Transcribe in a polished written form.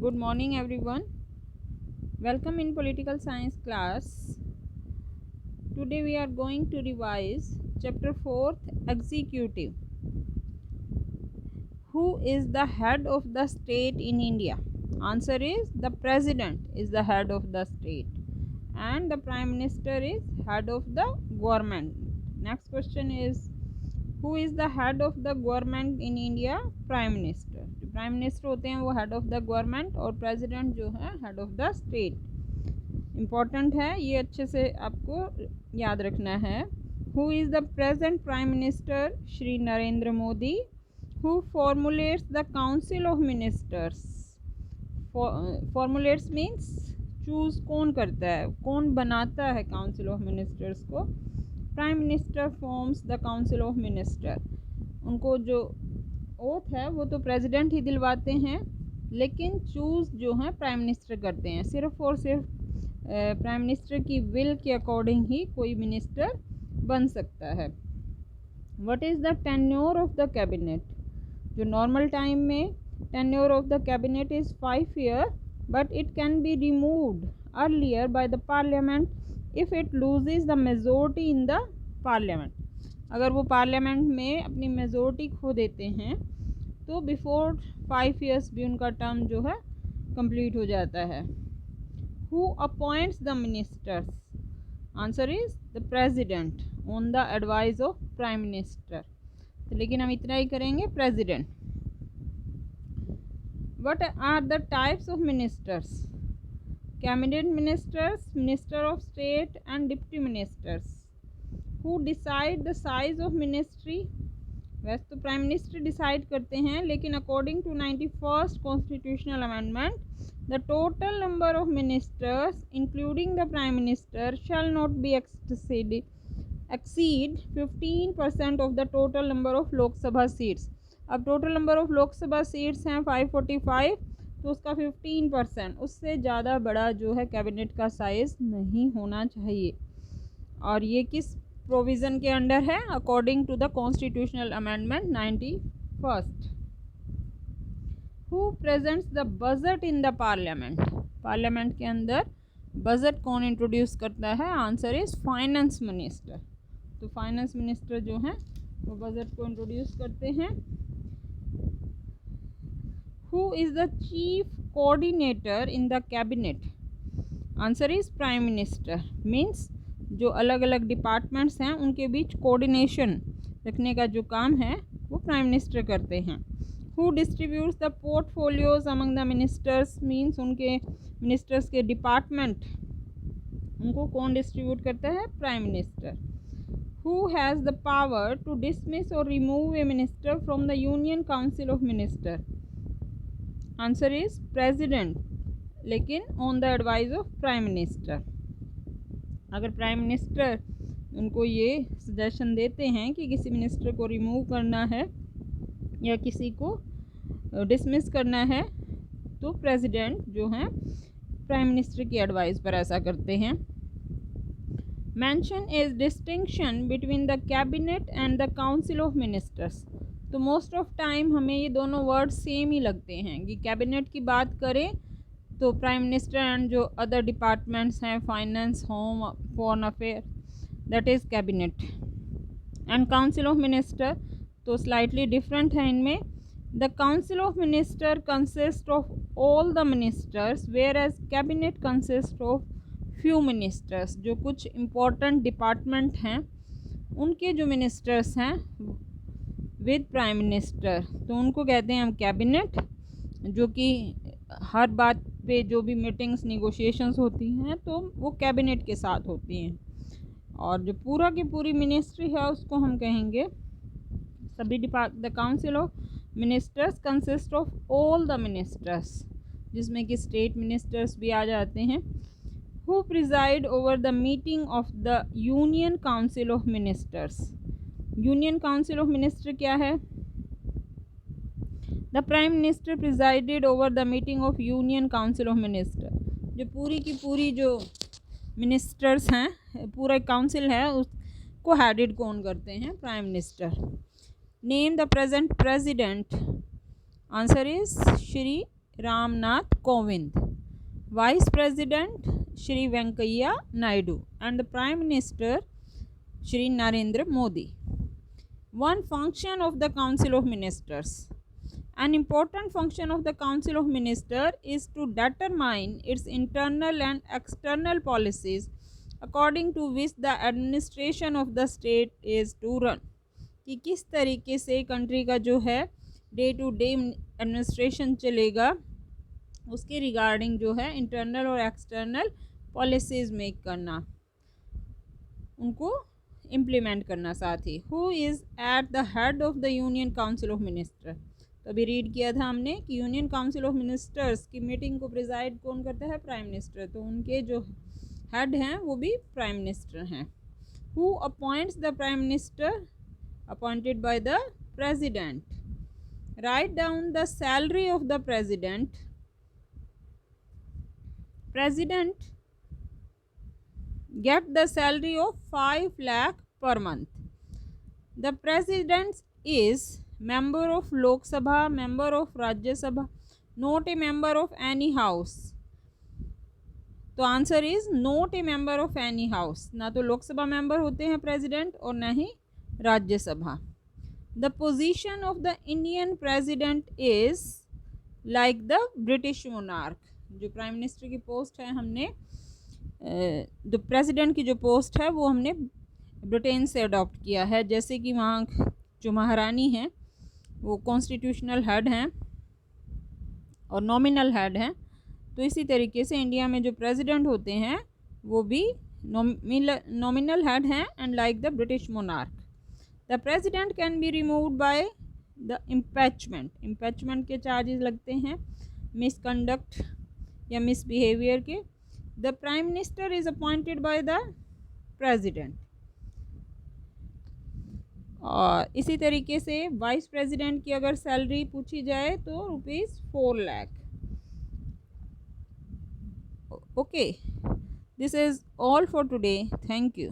Good morning everyone. Welcome in political science class. Today we are going to revise chapter 4th executive. Who is the head of the state in India? Answer is the president is the head of the state and the prime minister is head of the government. Next question is who is the head of the government in India? Prime minister. जो prime minister होते हैं वो head of the government और president जो है head of the state. Important है, ये अच्छे से आपको याद रखना है. Who is the present prime minister? Shri Narendra Modi. Who formulates the council of ministers? Formulates means choose कौन करता है, कौन बनाता है काउंसिल ऑफ मिनिस्टर्स को? Prime minister forms the council of minister. उनको जो ओथ है वो तो प्रेसिडेंट ही दिलवाते हैं, लेकिन चूज़ जो है प्राइम मिनिस्टर करते हैं. सिर्फ और सिर्फ प्राइम मिनिस्टर की विल के अकॉर्डिंग ही कोई मिनिस्टर बन सकता है. What is the tenure of the cabinet? जो नॉर्मल टाइम में tenure of the cabinet is 5 year, but it can be removed earlier by the parliament if it loses the majority in the parliament. अगर वो parliament में अपनी majority खो देते हैं तो बिफोर 5 ईयर्स भी उनका टर्म जो है कंप्लीट हो जाता है. Who appoints the ministers? Answer is the president on the advice of prime minister. तो लेकिन हम इतना ही करेंगे, president. What are the types of ministers? Cabinet ministers, minister of state and deputy ministers. Who decide the size of ministry? वैसे तो prime minister decide करते हैं, लेकिन according to 91st constitutional amendment the total number of ministers including the prime minister shall not B exceed 15% of the total number of Lok Sabha seats. अब total number of Lok Sabha seats हैं 545, तो उसका 15%, उससे ज़्यादा बड़ा जो है कैबिनेट का साइज़ नहीं होना चाहिए. और ये किस प्रोविज़न के अंडर है? According to the constitutional amendment 91st. Who presents the budget in the parliament? Parliament के अंदर बजट कौन इंट्रोड्यूस करता है? Answer is finance minister. तो फाइनेंस मिनिस्टर जो हैं वो बजट को इंट्रोड्यूस करते हैं. Who is the chief coordinator in the cabinet? Answer is prime minister. Means जो अलग अलग डिपार्टमेंट्स हैं उनके बीच कोऑर्डिनेशन रखने का जो काम है वो प्राइम मिनिस्टर करते हैं. Who distributes the portfolios among the ministers? Means उनके मिनिस्टर्स के डिपार्टमेंट उनको कौन डिस्ट्रीब्यूट करता है? Prime minister. Who has the power to dismiss और remove a minister from the union council of minister? Answer is president, लेकिन on the advice of prime minister. अगर prime minister उनको ये सजेशन देते हैं कि किसी मिनिस्टर को रिमूव करना है या किसी को डिसमिस करना है, तो प्रेसिडेंट जो हैं प्राइम मिनिस्टर की एडवाइस पर ऐसा करते हैं. Mention is distinction between the cabinet and the council of ministers. तो मोस्ट ऑफ टाइम हमें ये दोनों वर्ड सेम ही लगते हैं कि कैबिनेट की बात करें तो प्राइम मिनिस्टर एंड जो अदर डिपार्टमेंट्स हैं, finance, home, foreign affair, that is cabinet. And council of minister तो स्लाइटली डिफरेंट है इनमें. The council of minister consist of all the ministers whereas cabinet consist of few ministers. जो कुछ important department हैं उनके जो ministers हैं with prime minister, तो उनको कहते हैं हम कैबिनेट. जो कि हर बात पे जो भी मीटिंग्स, निगोशिएशंस होती हैं तो वो कैबिनेट के साथ होती हैं. और जो पूरा की पूरी मिनिस्ट्री है उसको हम कहेंगे सभी the council of ministers consist of all the ministers, जिसमें कि स्टेट मिनिस्टर्स भी आ जाते हैं. Who preside over the meeting of the union council of ministers? Union council of minister क्या है? The prime minister presided over the meeting of union council of minister. जो पूरी की पूरी जो मिनिस्टर्स हैं, पूरा काउंसिल है, उसको हेडेड कौन करते हैं? Prime minister. Name the present president. Answer is Shri Ramnath Kovind, vice president Shri Venkaiah Naidu and the prime minister Shri Narendra Modi. One function of the Council of Ministers. An important function of the Council of Ministers is to determine its internal and external policies according to which the administration of the state is to run. कि किस तरीके से country का जो है day to day administration चलेगा, उसके regarding जो है इंटरनल और एक्सटर्नल पॉलिसीज़ मेक करना, उनको इम्प्लीमेंट करना. साथ he who is at the head of the union council of minister. तो अभी रीड किया था हमने कि यूनियन काउंसिल ऑफ मिनिस्टर्स की मीटिंग को प्रिजाइड कौन करता है? Prime minister. तो उनके जो हेड हैं वो भी प्राइम मिनिस्टर हैं. Who appoints the prime minister? Appointed by the president. Write down the salary of the president. President get the salary of 5 lakh per month. The president is member of Lok Sabha, member of Rajya Sabha, not a member of any house. तो answer is not a member of any house. ना तो Lok Sabha member होते हैं president और ना ही Rajya Sabha. The position of the Indian president is like the British monarch. जो prime minister की पोस्ट है, हमने जो प्रेसिडेंट की जो पोस्ट है वो हमने ब्रिटेन से अडॉप्ट किया है. जैसे कि वहाँ जो महारानी हैं वो कॉन्स्टिट्यूशनल हेड हैं और नॉमिनल हेड हैं, तो इसी तरीके से इंडिया में जो प्रेसिडेंट होते हैं वो भी नॉमिनल हेड हैं and like the British monarch. The president can be removed by the impeachment. Impeachment के चार्जेस लगते हैं मिसकंडक्ट या मिसबिहेवियर के. The Prime Minister is appointed by the President. और इसी तरीके से वाइस प्रेसिडेंट की अगर सैलरी पूछी जाए तो ₹4 lakh. Okay, this is all for today. Thank you.